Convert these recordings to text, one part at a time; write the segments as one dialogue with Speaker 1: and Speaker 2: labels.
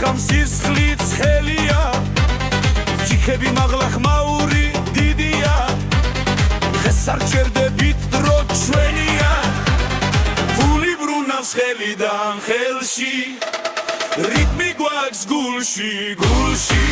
Speaker 1: თხამს სისხლით ხელია ჩიქები მაღლა ხმაური დიდია დღეს არ ჩერდებით დრო ჩვენია ფული ბრუნავს ხელიდან ხელში რიტმი გვაქვს გულში გულში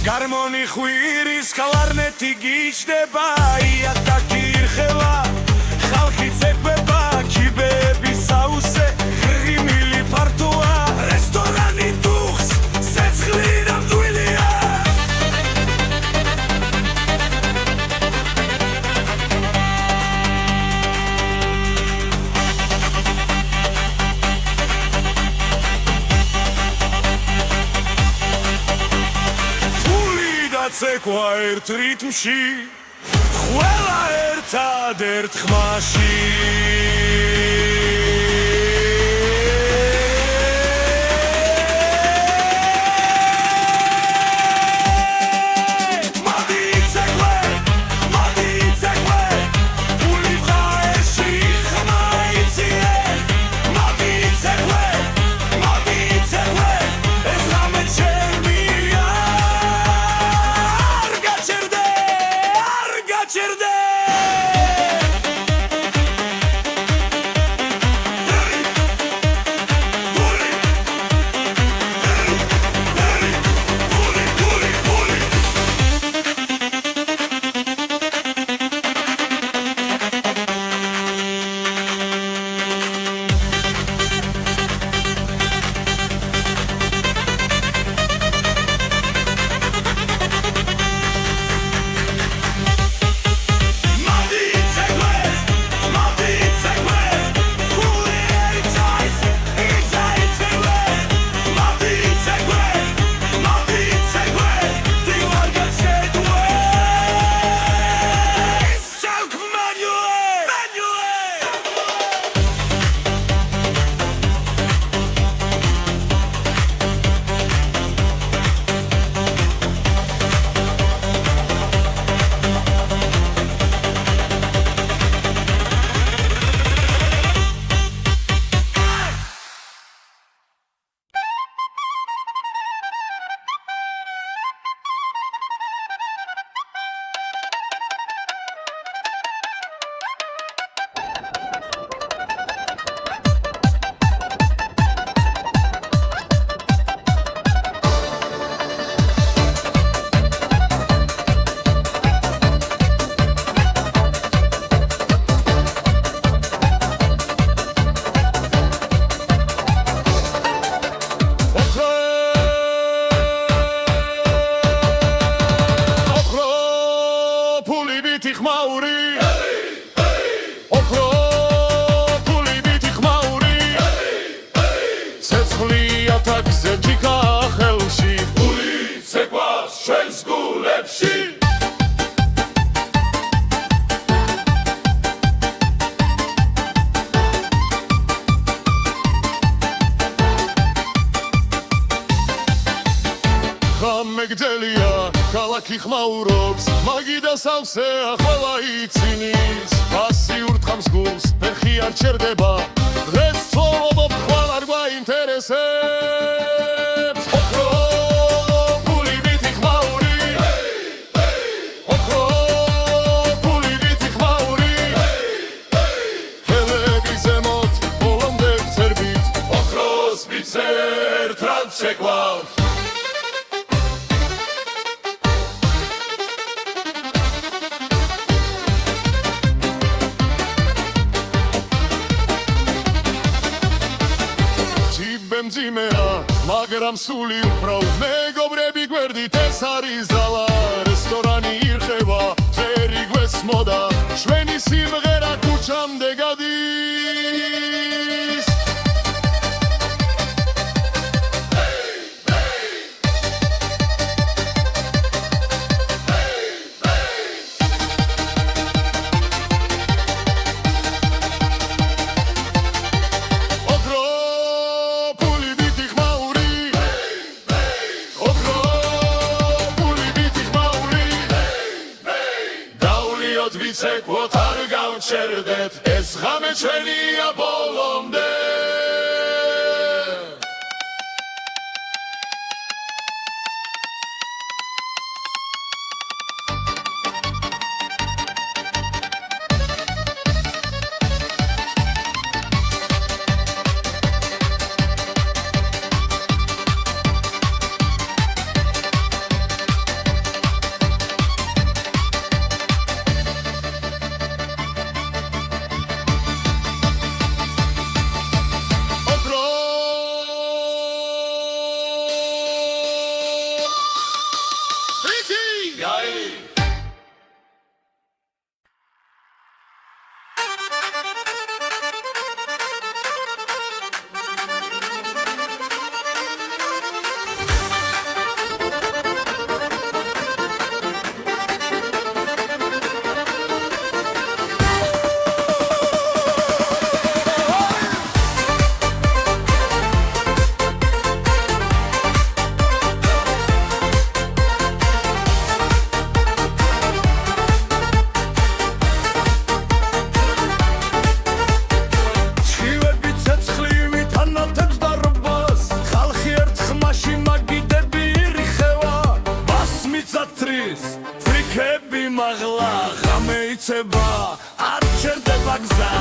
Speaker 1: Гармони ხვირის კლარნეტი გიჩდება იატაკი ირხევა ხალხი ცეკვება კიბეები საუსე ღიმილი ფართოა რესტორანი დუხს სეცხლი ნამდვილია ცეკვა ერთ რიტმში ყველა ერთად ერთ ხმაში
Speaker 2: მეგდელია ქალაქი ხმაურობს მაგიდა სავსე ახლა ცინის პასიურ თხამს გულს ფეხი არ ჩერდება დღეს ცხოვრობ ხვალ არ გვაინტერესებს ოქრო ფული ვითი ხმაური ოქრო ფული ვითი ხმაური ხელები ზემოთ ბოლომდე ვწერბით ოქროს ვიცერ ტრად შეგვავთ მძიმეა მაგრამ სული უფრო მეგობრები გვერდით ეს არის ზალა რესტორანი ირხევა ბანიერი გვესმოდა ჩვენი სიმღერა ქუჩამდე გადის ვიცეკვოთ არ გავჩერდეთ ეს ღამე ჩვენია ბოლომდე ფრიქები მაღლა ღამე იცება არ ჩერდება გზა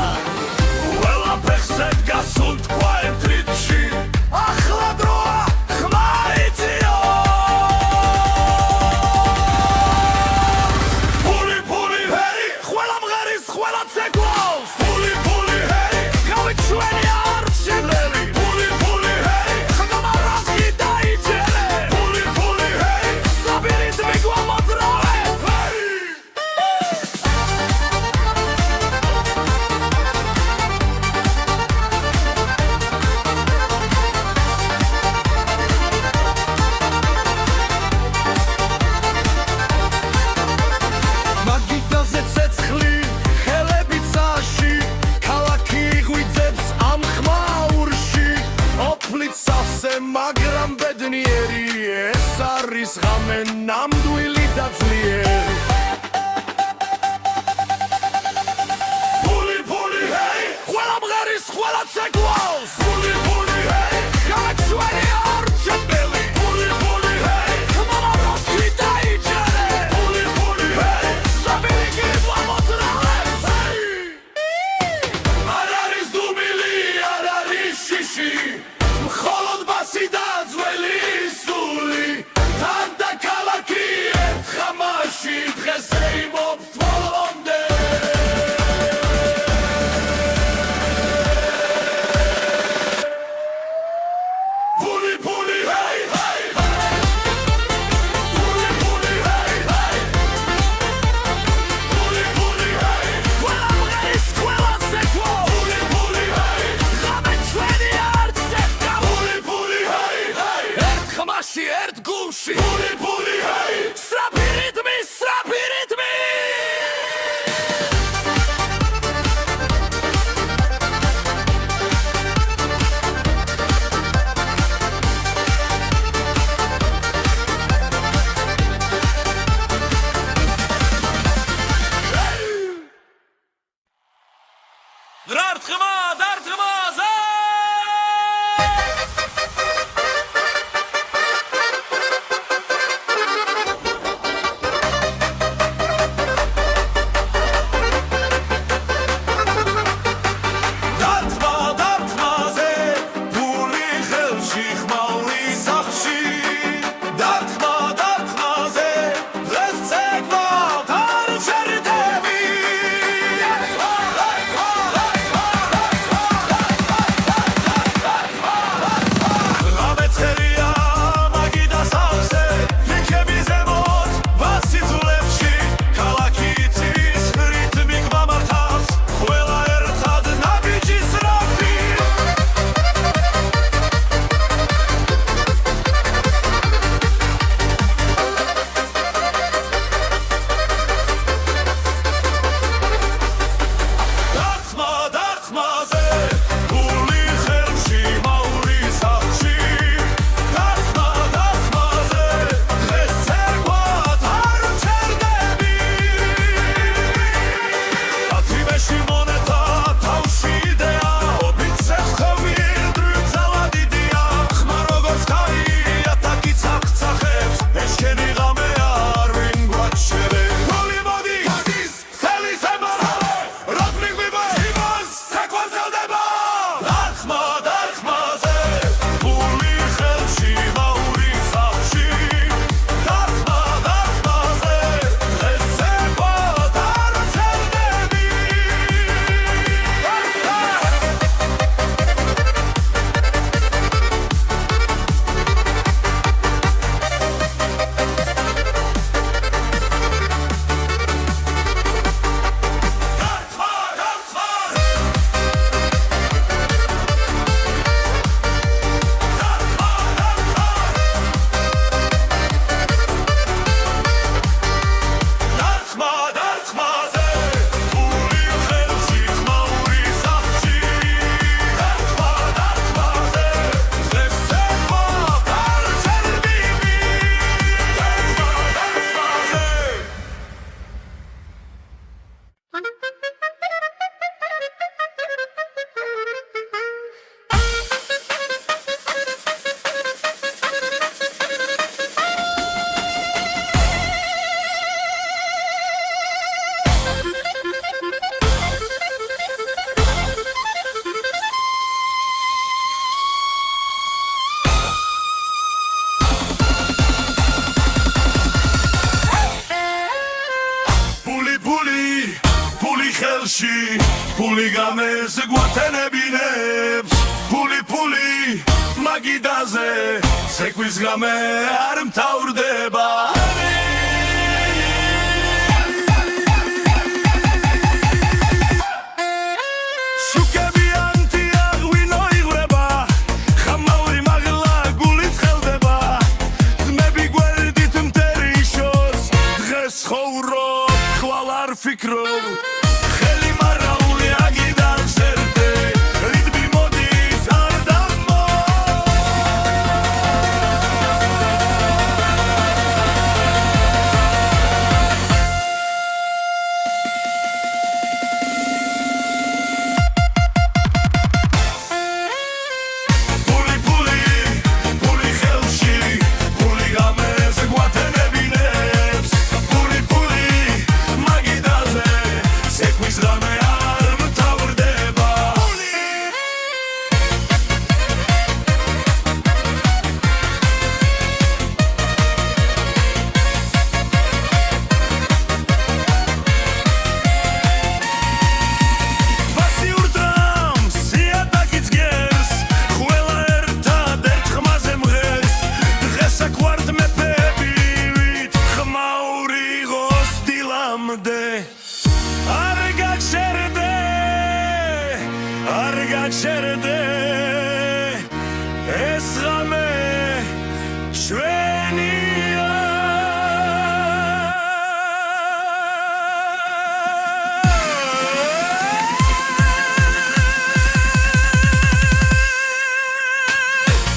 Speaker 2: ყველაფერზე გასუნთქვა ერთ რიტმში ახლა დროა ხმა იწიო ფული ფული ჰერი ყველა მღერის ყველა ცეკვავს ფული ფული ჰერი გავით ჩვენი არჩილელი ფული ფული ჰერი ხმა რასი დაიჯერე ფული ფული ჰერი საბირით მიგვამოძრავე მაგრამ ბედნიერი ეს არის ღამე ნამდვილი და ძლიერი ფული ფული ჰეი ყველა მღერის ყველა ცეკვავს ფული ფული ჰეი გავაჩვენი არჩეველი ფული ფული ჰეი ხმა რასი დაიჯერე ფული ფული ჰეი საბირი გიმოძრავე არ არის დუმილი არ არის შიში მხოლოდ ბასი და ძველი სული თან და ქალაქი ერთ ხამაში დღეს ეიმობს ბოლომდე ფული
Speaker 1: გვათენებინებს ფული ფული მაგიდაზე ცეკვის გამე არ მთავრდება ფიქრობ ხელი მარაული აგიდან სერდე რიტმი მოდის არ დამო ფული ფული ფული ხელში ფული გამეზე გვათენებინებს ფული ფული ცეკვის გამე არ მთავრდება პასიურ დრამს იატაკიც გერს ყველა ერთად ერთ ხმაზე მღერს დღეს აქ ვართ მეფები ვით ხმაური ღოს დილამდე არ გაჩერდე ეს ღამე ჩვენია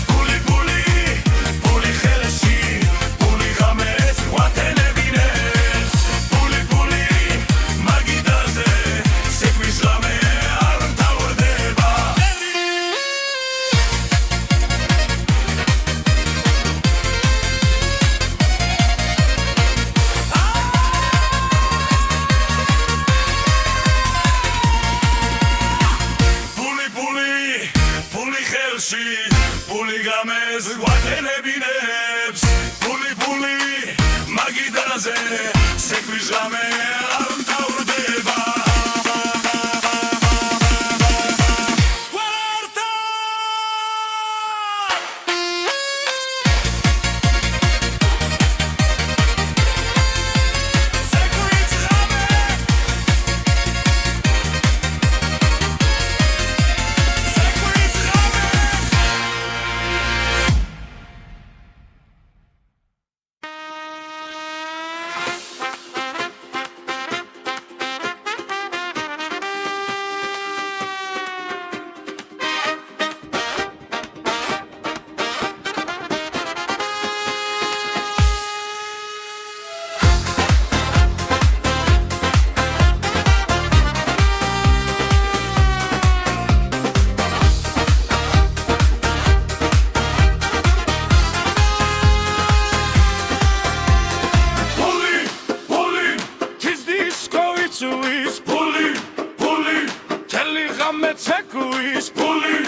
Speaker 1: ფული ფული ფული ხელში ფული ღამეს გვათენებინებს ფული ფული მაგიდაზე ცეკვის ღამე ფული გამეს გვათენებინებს ფული ფული მაგიდაზე ცეკვის ღამე არ მთავრდება ცეკვის ფული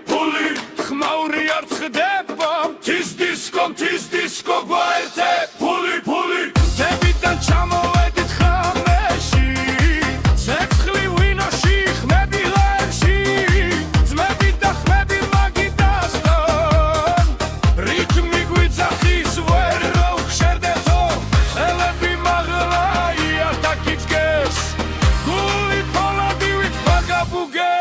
Speaker 1: ფული ხმაური არ წდება თის დისკო გვაერთე ფული ფული დებიდან ჩამოვედით ხამეში ცეცხლი ვინოში ხმები ლერში ძმები და ხმები მაგიდასთან რიტმი გვიძახის ვერ რო ხშერდეთო ხელები მაღლა იატაკიც გეს გული ფოლადივით ვაგაბუგე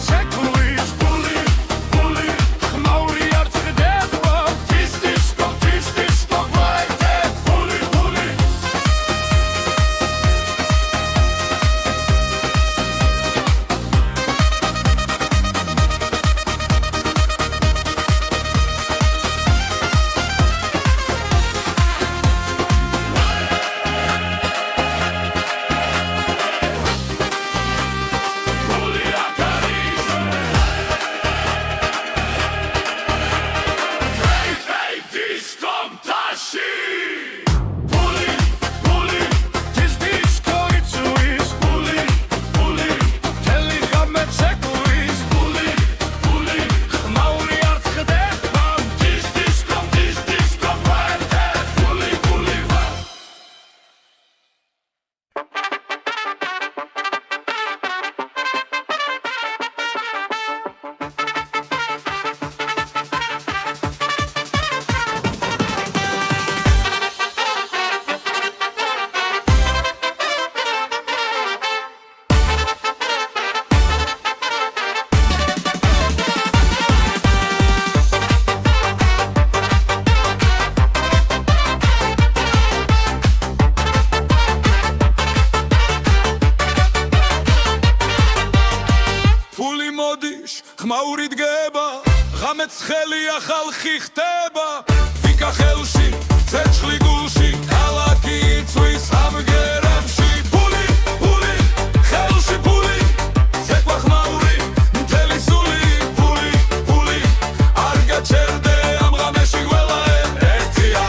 Speaker 1: Check
Speaker 2: ღამეც ხელია ხალხი ხდება ვიკა ხელში ცეცხლი გულში ქალაქი იწვის ამგერებში ფული ფული ხელში ფული ცეკვა ხმაური მთელი სული ფული ფული არ გაჩერდე ამ ღამეში ყველა ერთია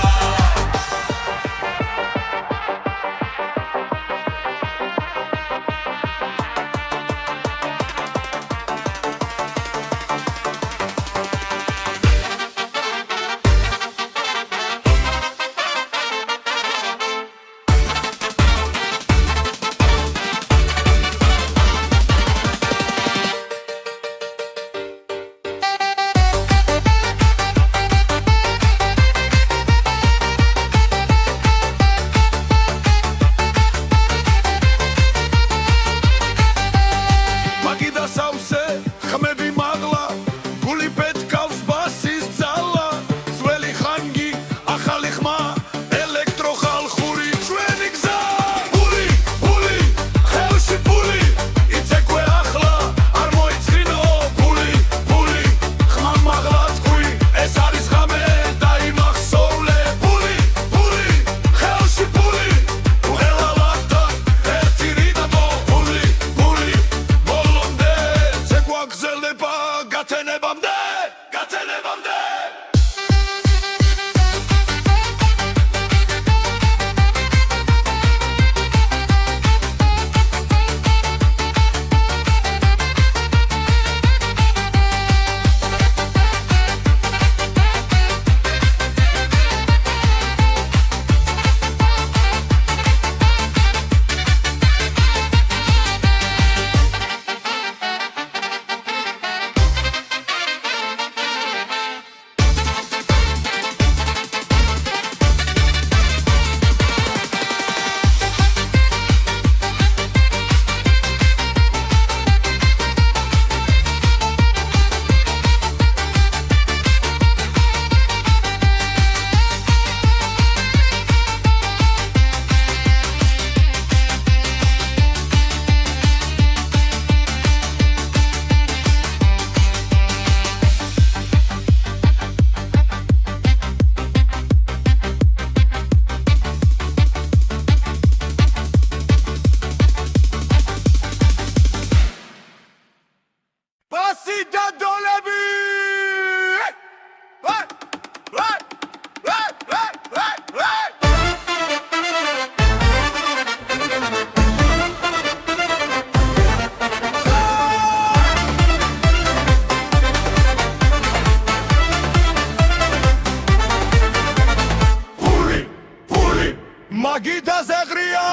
Speaker 2: მაგიდაზე ღრია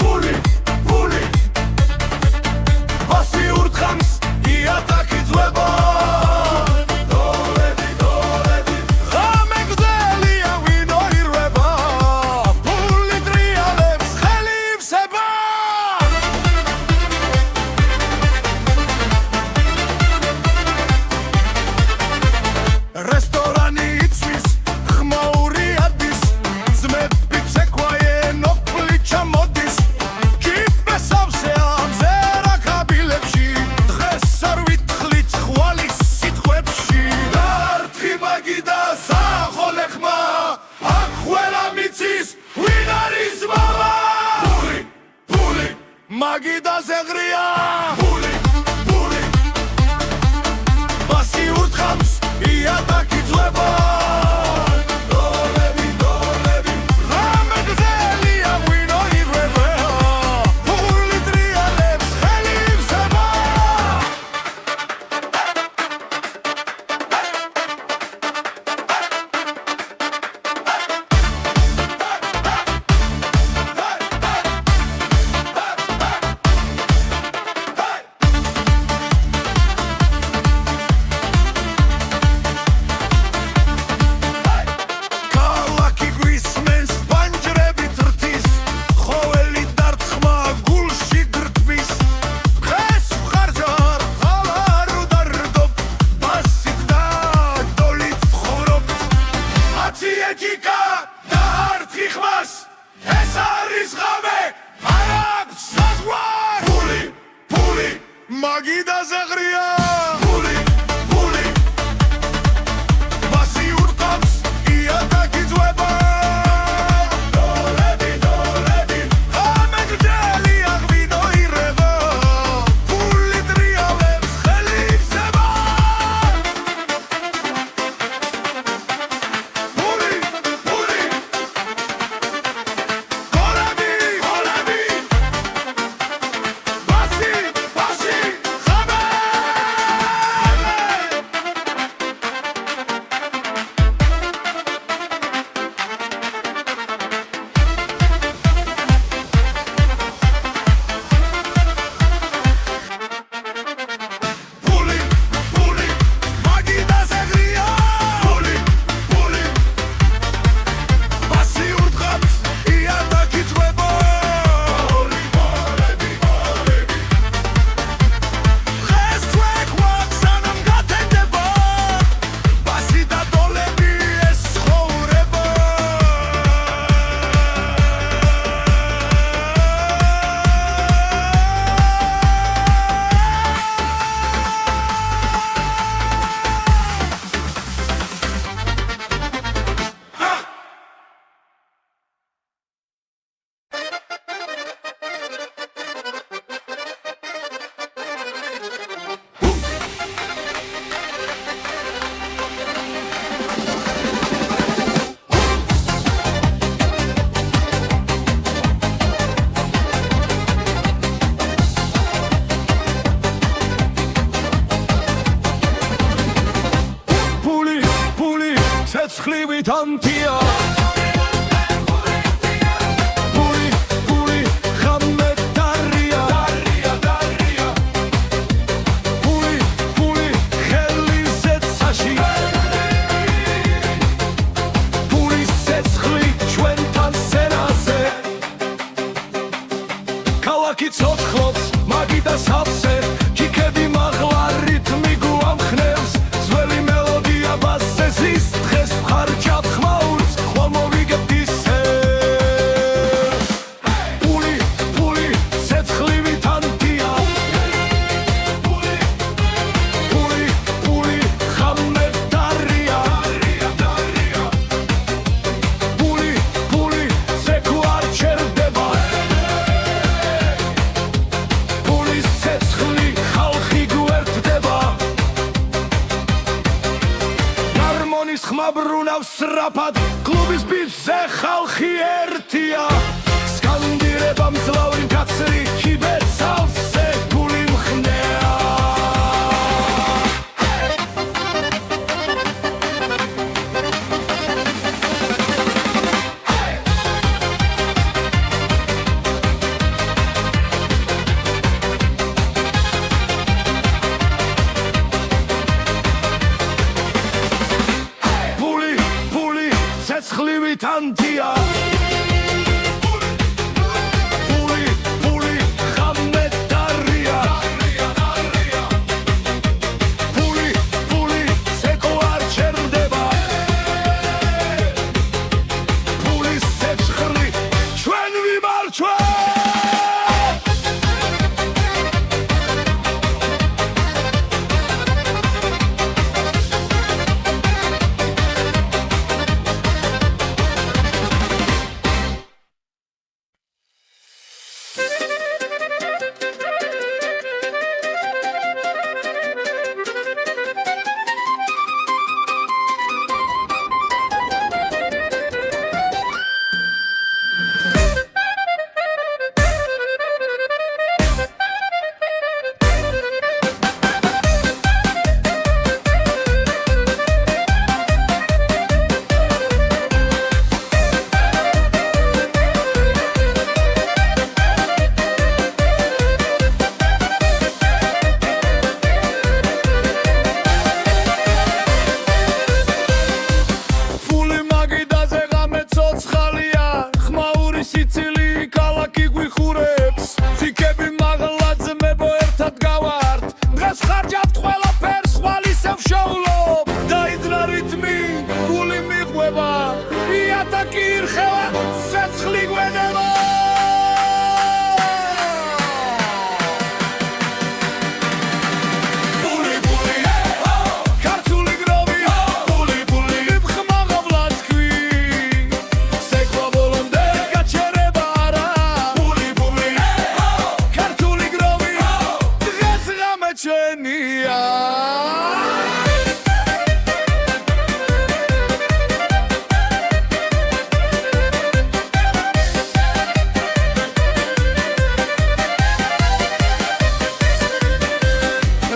Speaker 2: ფული ფული ასი ურთხამს იატაკი ძვება დოლები დოლები ღამე გრძელია ვინო ირვება ფული ტრიალებს ხელი ივსება რესტორანი იწვის ხმაური ადის ძმები ცეკვაი მაგიდაზე ღრია ფული ფული ასი ურთხამს იატაკი ძვება დოლები დოლები ღამე გრძელია ვინო ირვება ფული ტრიალებს ხელი ივსება მაგიდაზე ღრია ფული ფული ქალაქი ცოცხლობს მაგი და სავსე ჩიქები მაღლა რითმი გვამხნევს ძველი მელოდია ბასზე ზის დღეს ხარჯავ ხმაურს ხვალ მოვიგებთ ისე პული პული ცეცხლივი თანდია პული პული პული ხამე დარია პული პული ცეკვ არ ჩერდება პულის ცეცხლი ხალხი გვერდდება გარმონის ხმა ბრუნავს სწრაფად კლუბის ბიჭზე ხალხი ერთია სკანდირება მძლავრი მკაცრი ჩიბეცავსე გული მხნეა პული პული ცეცხლივი თანდია პული პული ხამე დარია პული პული ცეკვ არ ჩერდება პულის ცეცხლი ჩვენ ვიმარჯვებთ ფული მაგიდაზე ღამე ცოცხალია ხმაური სიცილი ქალაქი გვიხურებს ფიქები მაღლა ძმებო ერთად გავართ დღეს ხარჯავთ ყველაფერს ხვალ ისევ შოულობ დაიძრა რითმი გული მიყვება იატაკი ირხევა ცეცხლი გვენება პული პული ქართული გროვი პული პული ხმაღავლა თქვი სეკვა ბოლომდე გაჩერება არა პული პული ქართული გროვი დღეს ღამე ჩვენია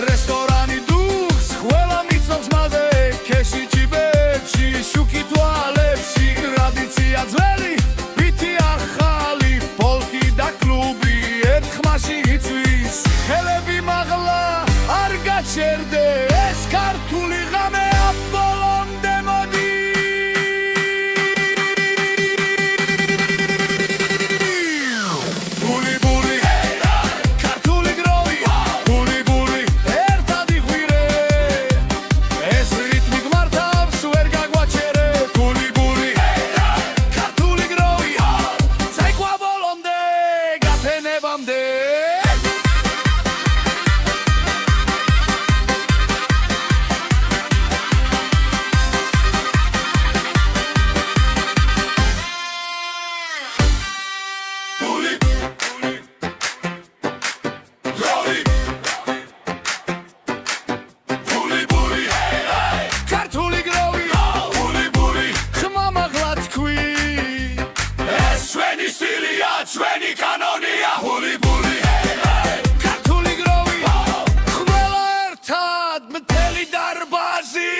Speaker 2: რესტორანი დუხს ყველა მიცნობს მასე ქეში ჩიბებში შუქი თვალებში ტრადიცია ძველი ბითი ახალი პოლკი და კლუბი ერთ ხმაში იწვის ხელები მაღლა არ გაჩერდე ეს ქართული ღამეა ბოლომდე მოდი პული პული ქართული გროვი პული პული ერთად იყვირე ეს რითმი გმართავს ვერ გაგვაჩერე პული პული ქართული გროვი ცეკვა ბოლომდე გაფენებამდე პული პული გროვი პული პული ქართული გროვი პული პული ხმა მაღლა თქვი ეს ჩვენი სტილია ჩვენი კანონია პული პული ქართული გროვი ყველა ერთად მთელი დარბაზი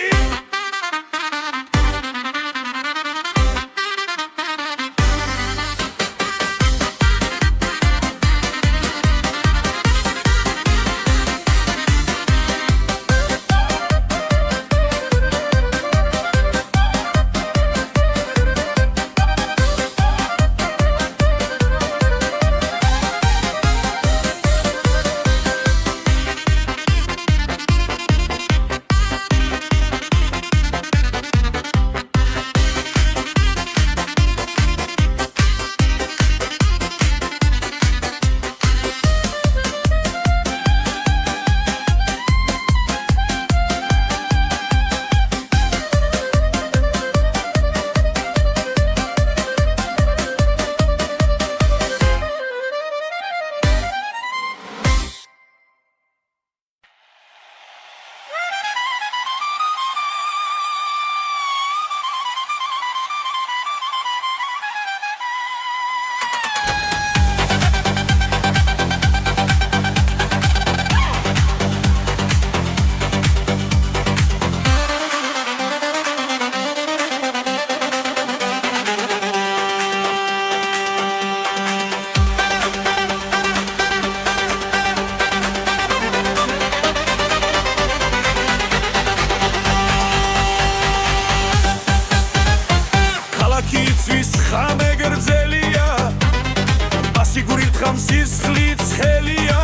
Speaker 2: ფიგური თხამს სისხლით ხელია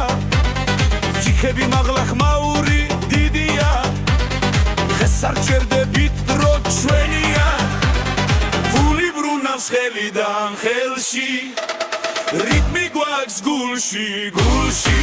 Speaker 2: ჩიქები მაღლა ხმაური დიდია დღეს არ ჩერდებით დრო ჩვენია ფული ბრუნავს ხელიდან ხელში რიტმი გვაქვს გულში გულში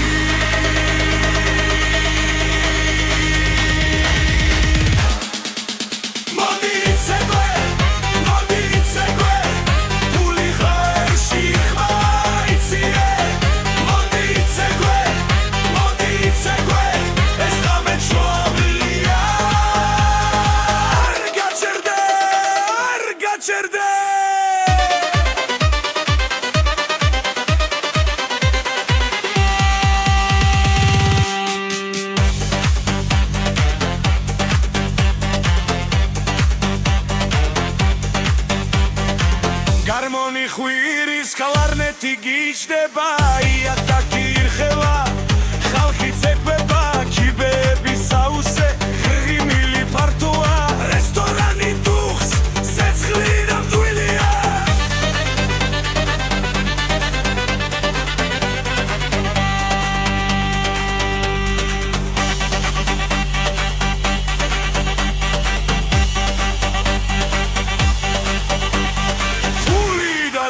Speaker 2: Гармონი ხვირის კლარნეტი გიჩდება იატაკი ირხევა ხალხი ცეკვება კიბეები საუსე ღიმილი ფართოა რესტორანი დუხს სეცხლი და მტვილია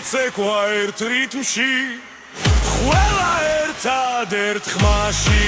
Speaker 2: ცეკვა ერთ რიტმში ყველა ერთად ერთ ხმაში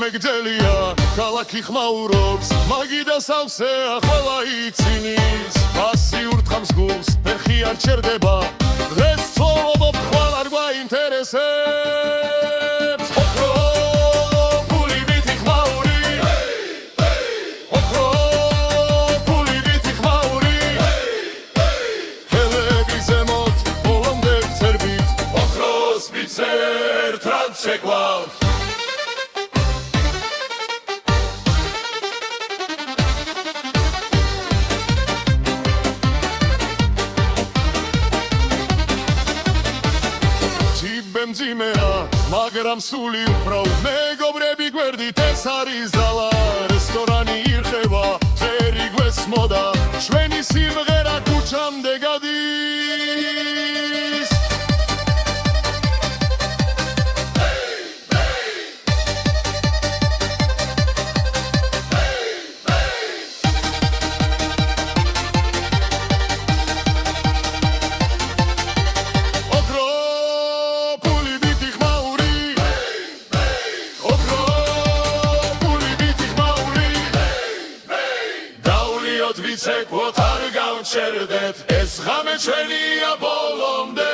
Speaker 2: მეგდელია ქალაქი ხმაურობს მაგიდა სავსე ახლა იცინის პასიურ თხამს გულს ფეხი არ ჩერდება დღეს ცხოვრობ ხვალ არ გვაინტერესებს ოქრო ფული ვითი ხმაური ოქრო ფული ვითი ხმაური ხელები ზემოთ ბოლომდე ვწერბით ოქროს მიცერთ რაც შეგვაქვს მძიმეა მაგრამ სული უფრო მეგობრები გვერდით ეს არის ძალა რესტორანი ირხევა
Speaker 3: დასმოდა ჩვენი სიმღერა ქუჩამდე გადის ვიცეკვოთ არ გავჩერდეთ ეს ღამე ჩვენია ბოლომდე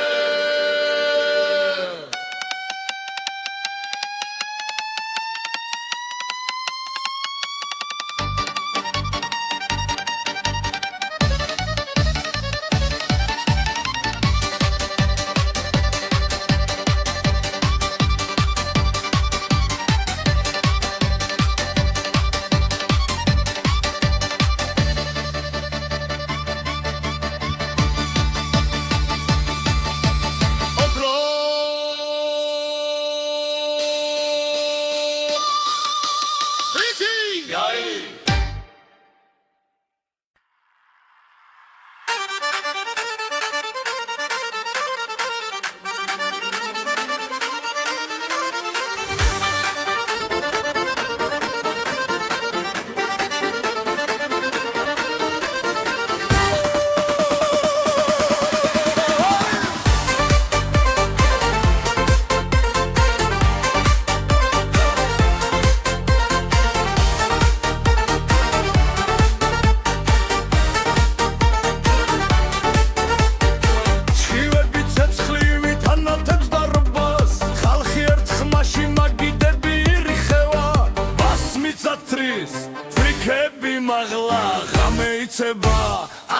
Speaker 3: ფრიქები მაღლა ღამე იცება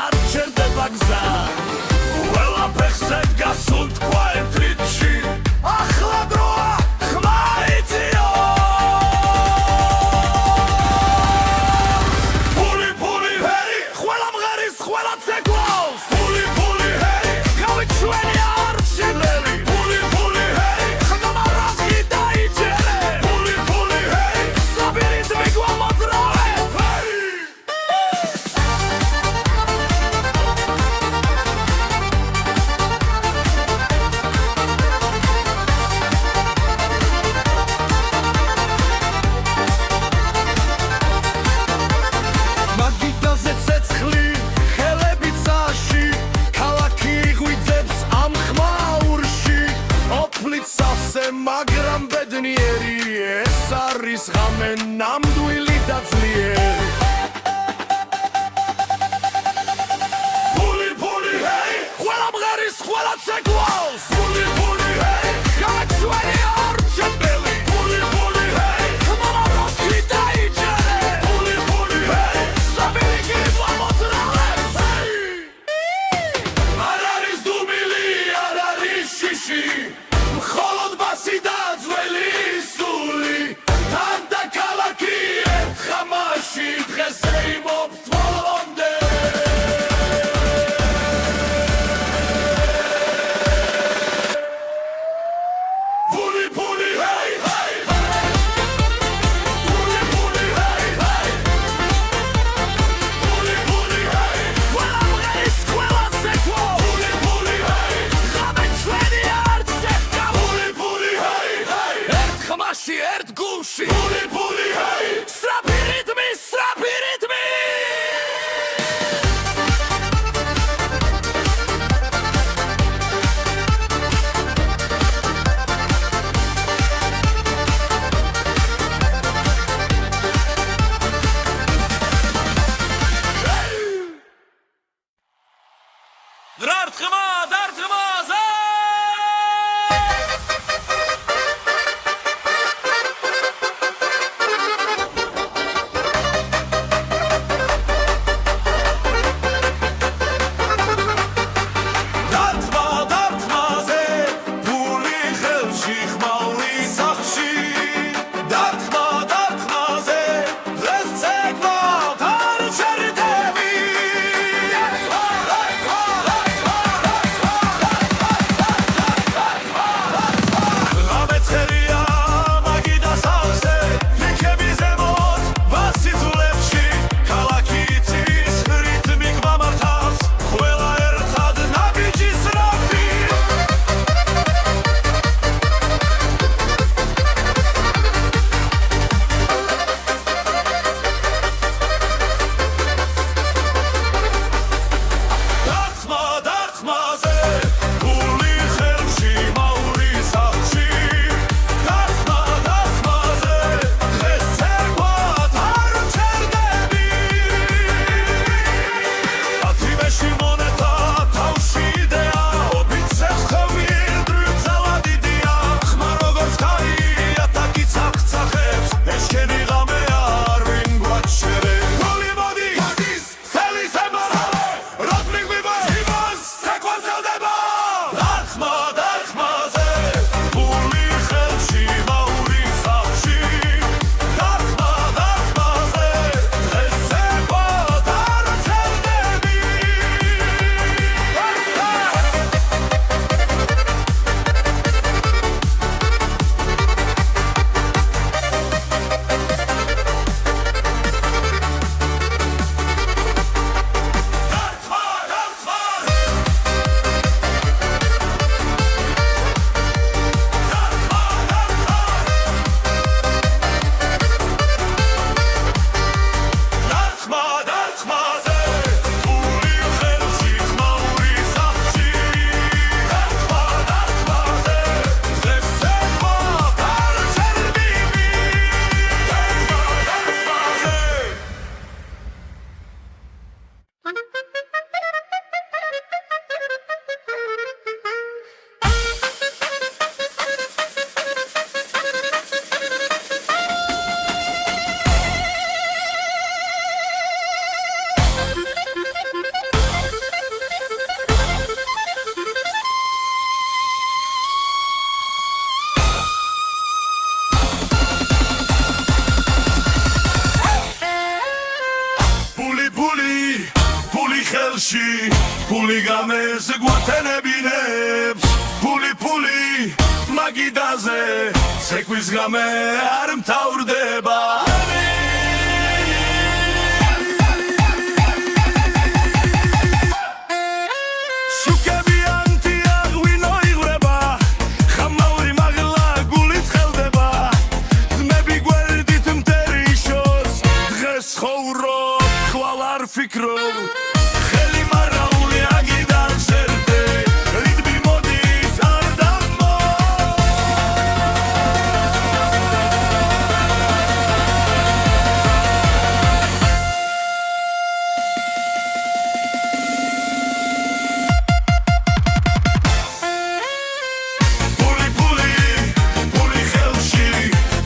Speaker 3: არ ჩერდება გზა ყველაფერზე გასულ თქვა ერთ რიტმში ახლა დროა ხმა იწიო ფული ფული ჰერი ყველა მღერის ყველა ცეკვავს ფული ფული ჰერი გავით ჩვენი არჩილელი ფული ფული ჰერი ხმა რაზი დაიჯერე ფული ფული ჰერი საბირით მიგვამოძრავე მაგრამ ბედნიერი ეს არის ღამე ნამდვილი და ძლიერი ფული ფული ჰეი ყველა მღერის ყველა ცეკვავს ფული ფული ჰეი გაჩვენი არჩეველი ფული ფული ჰეი ხმა რაზი დაიჯერე ფული ფული ჰეი საბირი გიმოძრავე არ არის დუმილი არ არის შიში მხოლოდ ბასი და ძველი სული თან და ქალაქი ერთ ხამაში დღეს ეიმობს ბოლომდე ფული ფული ჰეი ჰეი ფული ფული ჰეი ჰეი ფული ფული ჰეი ყველა მღერის ყველა ცეკვო ფული ფული ჰეი ღამე ჩვენი ხმაში ერთ გულში ფული ფული ჰეი სწრაფი რიტმი სწრაფი რიტმი დარტყმა Puli puli puli ხელში puli გამეს გვათენებინებს Puli puli მაგიდაზე ცეკვის გამე არ მთავრდება Fikrom Kheli marauli agidan serte Ritmi modis ardamo Puli puli puli khelshi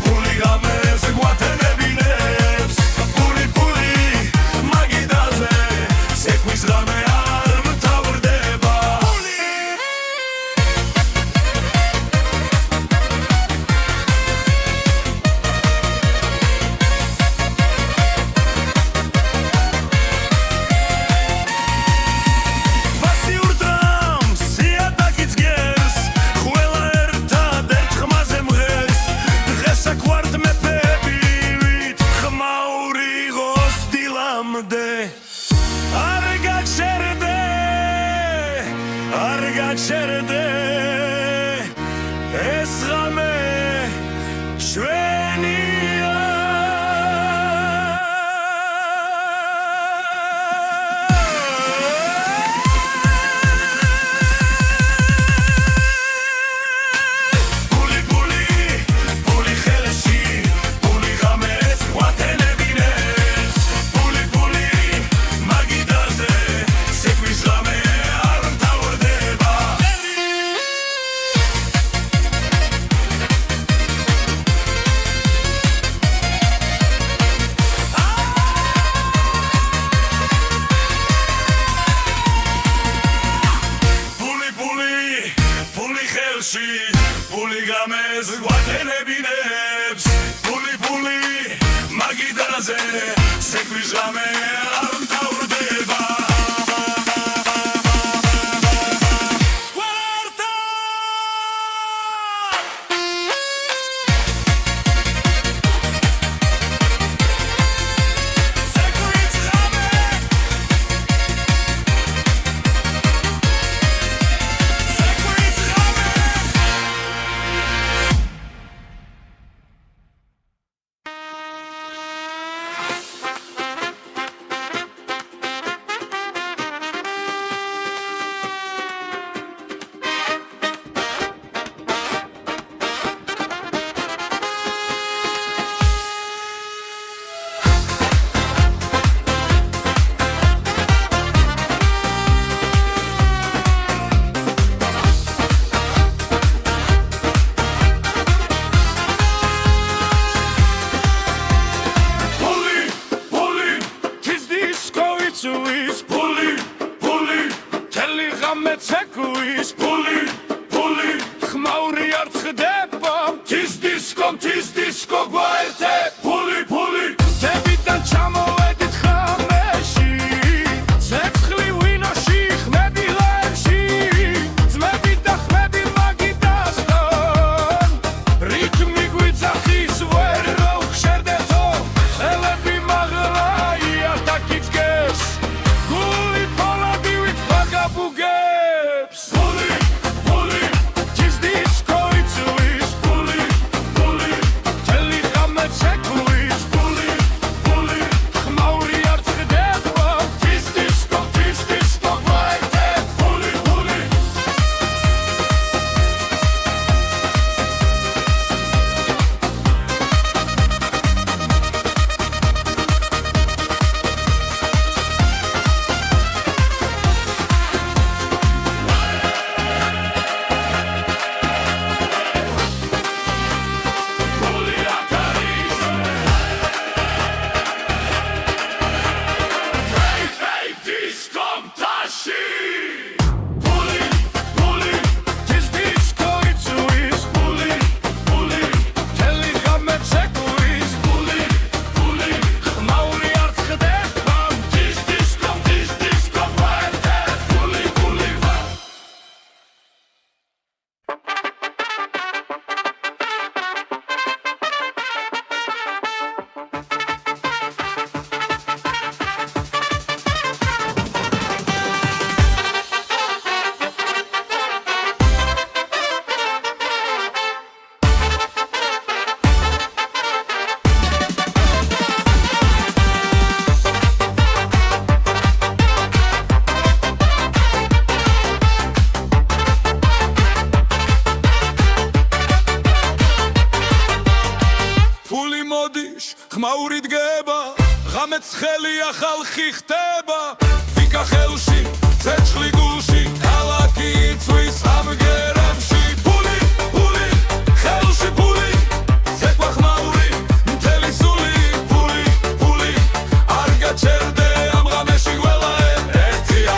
Speaker 3: puli games guatenebinebs Puli puli Sekvis rame ar mtavrdeba Vasi urdam siatakits gers Khwela ertad ert khmazem gers Dghesa kvart mepebivit khmauri gos dilamde Argacherde esrame shvenia Puli puli puli khelshi puli games guatenebines Puli puli magidaze sekvis rame Puli games guatenebinebs Puli puli magidaze sekvis rame ar mtavrdeba Puli, puli, teli game cekvis Puli, puli, khmauri art khdeba Tis disco guaerte Puli, puli, tebidan chamovedit khameshi Zekhli winoshi khmedi lershi Zmebida khmedi magidaston Ritmi guitzachis vero khsherdeto Elebi magrai atakits ges Puli
Speaker 1: ვიკა ხელში ცეცხლი გულში ქალაქი იწვის ამგერებში ფული ფული ხელში ფული ცეკვა ხმაური მთელი სული ფული ფული არ გაჩერდე ამ ღამეში ყველა ერთია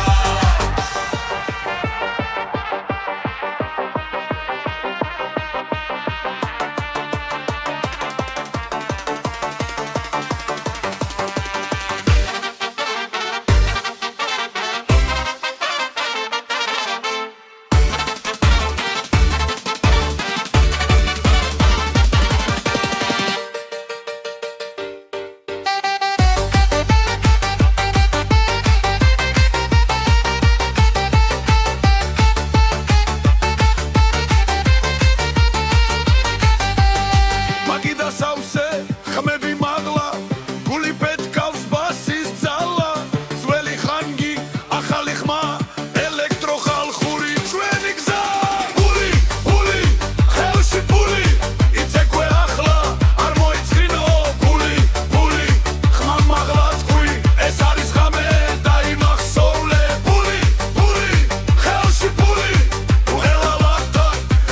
Speaker 1: სავსე ხმები მაღლა გული პეთკავს ბასის ძალა ძველი ხანგი ახალი ხმა ელექტროხალხური ჩვენი გზა ფული ფული ხელში ფული იცეკვე ახლა არ მოიწყინო ფული ფული ხმა მაღლა თქვი ეს არის ღამე დაიმახსოვრე ფული ფული ხელში ფული ყველა ვახტა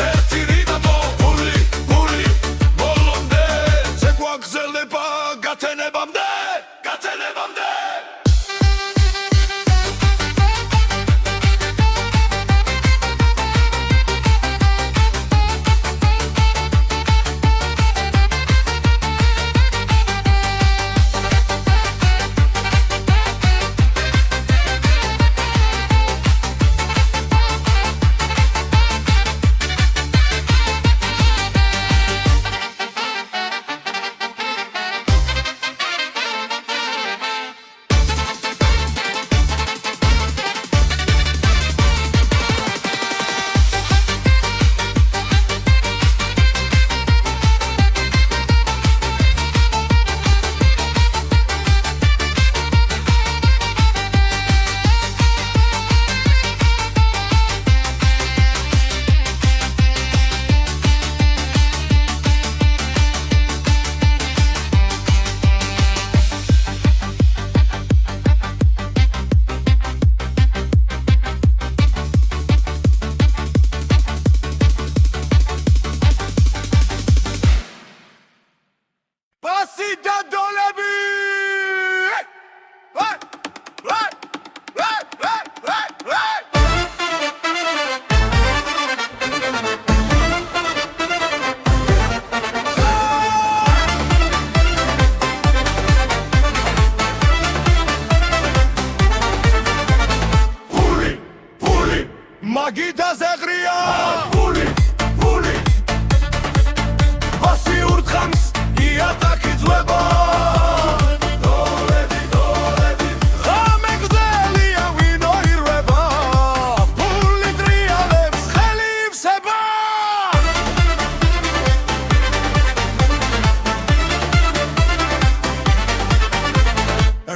Speaker 1: ერთი რიტმო ფული ფული გრძელდება გათენებამდე გათენებამდე ბასი და დოლები ფული ფული მაგიდაზე ღრია ფული ფული ბასი ურთხამს იატაკი ძვება დოლები დოლები ღამე გრძელია ვინო ირვება ფული ტრიალებს ხელი ივსება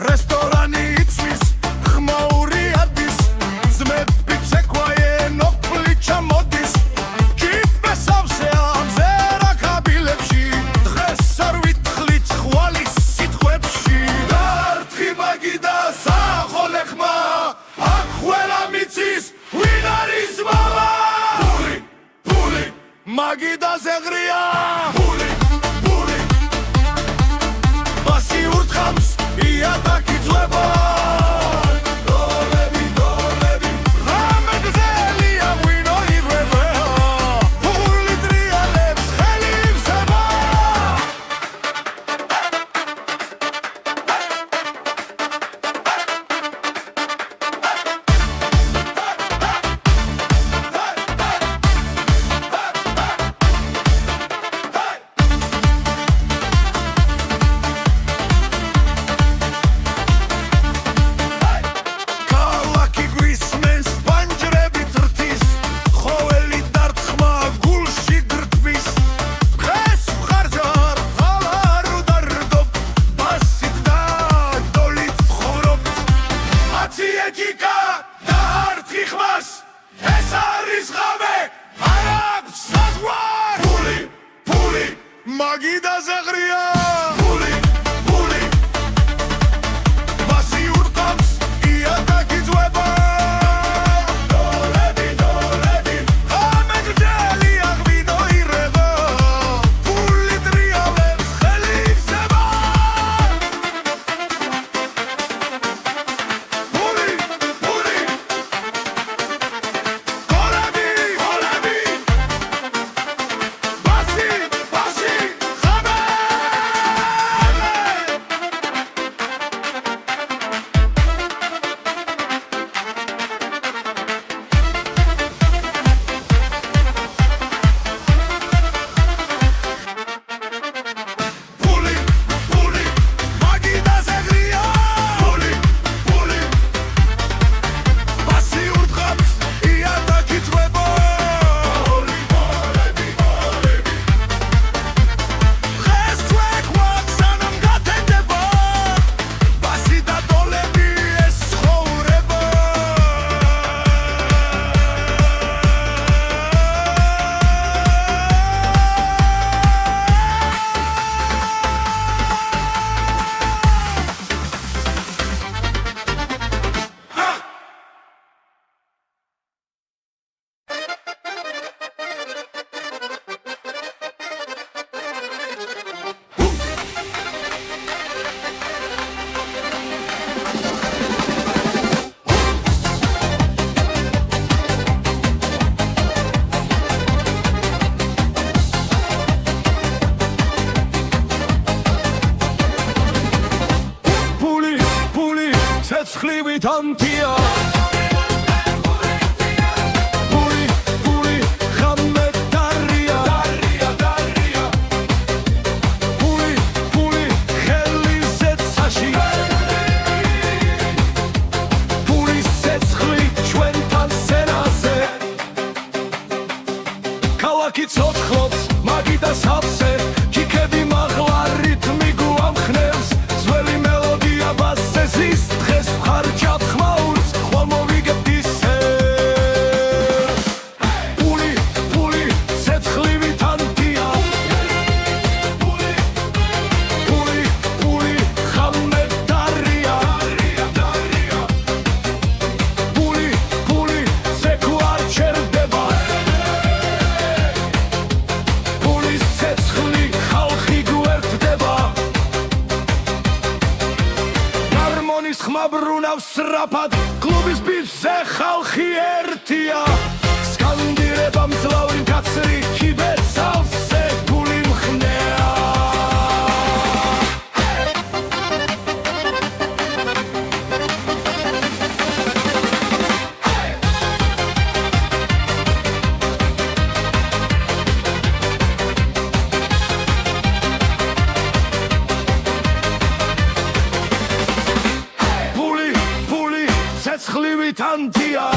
Speaker 1: რესტორანი იწვის ხმაური ადის ძმები ცეკვაენ ოფლი ჩამოდის კიპე სავსე ამზერა კაბილებში დღეს არ ვითხლით ხვალის სიტყვებში დარტყი მაგიდა სახოლე ხმა აქ ყველა მიცის ვინ არის მამა ფული ფული მაგიდაზე ღრია ფული ფული ბასი ურთხამს იატაკი ძვება დოლები დოლები ღამე გრძელია ვინო ირვება ფული ტრიალებს ხელი ივსება მაგიდაზე ღრია ფული ფული ბასი ურტყამს ცეცხლივით ანთია Puli, ხამე დარია Puli, ხელი ზეცაში Pulis ცეცხლი ჩვენთან სენაზე ქალაქი ცოცხლობს მაგიდას ავსე ჩიქები მაღლა რითმი გვამხნევს ძველი მელოდია ბასზე ზის დღეს ხარჯავ ხმაურს ხვალ მოვიგებთ ისე Puli, ცეცხლივით ანთია Puli, ხამე დარია Puli, ზექო არ ჩერდება Pulis ცეცხლი ხალხი გვერდდება ჰარმონის ხმა ბრუნავს სწრაფად კლუბის ბიჭზე ხალხი ერთია სკანდირება მძლავრი მკაცრი ხიბეც ავსე გული მხნეა Puli, ცეცხლივით ანთია